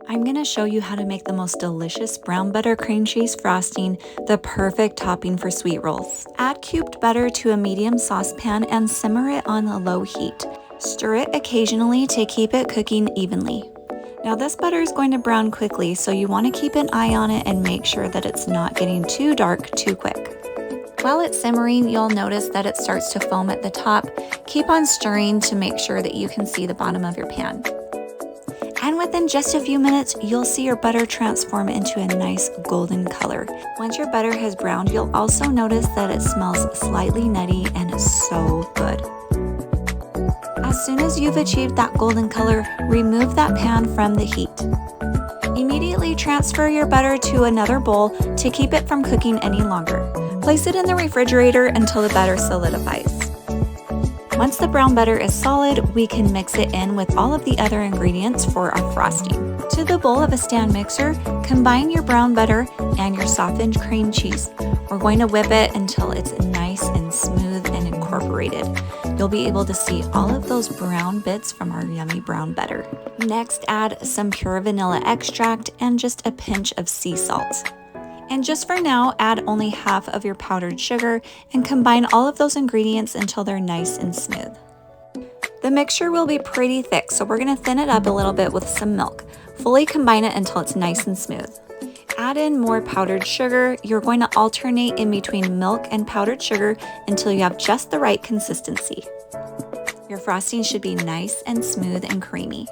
I'm going to show you how to make the most delicious brown butter cream cheese frosting, the perfect topping for sweet rolls. Add cubed butter to a medium saucepan and simmer it on a low heat. Stir it occasionally to keep it cooking evenly. Now this butter is going to brown quickly, so you want to keep an eye on it and make sure that it's not getting too dark too quick. While it's simmering, you'll notice that it starts to foam at the top. Keep on stirring to make sure that you can see the bottom of your pan. And within just a few minutes, you'll see your butter transform into a nice golden color. Once your butter has browned, you'll also notice that it smells slightly nutty and is so good. As soon as you've achieved that golden color, remove that pan from the heat. Immediately transfer your butter to another bowl to keep it from cooking any longer. Place it in the refrigerator until the batter solidifies. Once the brown butter is solid, we can mix it in with all of the other ingredients for our frosting. To the bowl of a stand mixer, combine your brown butter and your softened cream cheese. We're going to whip it until it's nice and smooth and incorporated. You'll be able to see all of those brown bits from our yummy brown butter. Next, add some pure vanilla extract and just a pinch of sea salt. And just for now, add only half of your powdered sugar and combine all of those ingredients until they're nice and smooth. The mixture will be pretty thick, so we're going to thin it up a little bit with some milk. Fully combine it until it's nice and smooth. Add in more powdered sugar. You're going to alternate in between milk and powdered sugar until you have just the right consistency. Your frosting should be nice and smooth and creamy.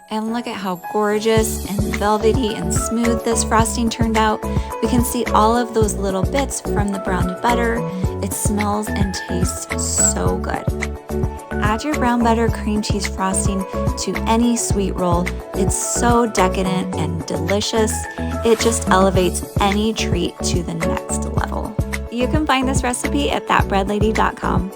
And look at how gorgeous and velvety and smooth this frosting turned out. We can see all of those little bits from the browned butter. It smells and tastes so good. Add your brown butter cream cheese frosting to any sweet roll. It's so decadent and delicious. It just elevates any treat to the next level. You can find this recipe at thatbreadlady.com.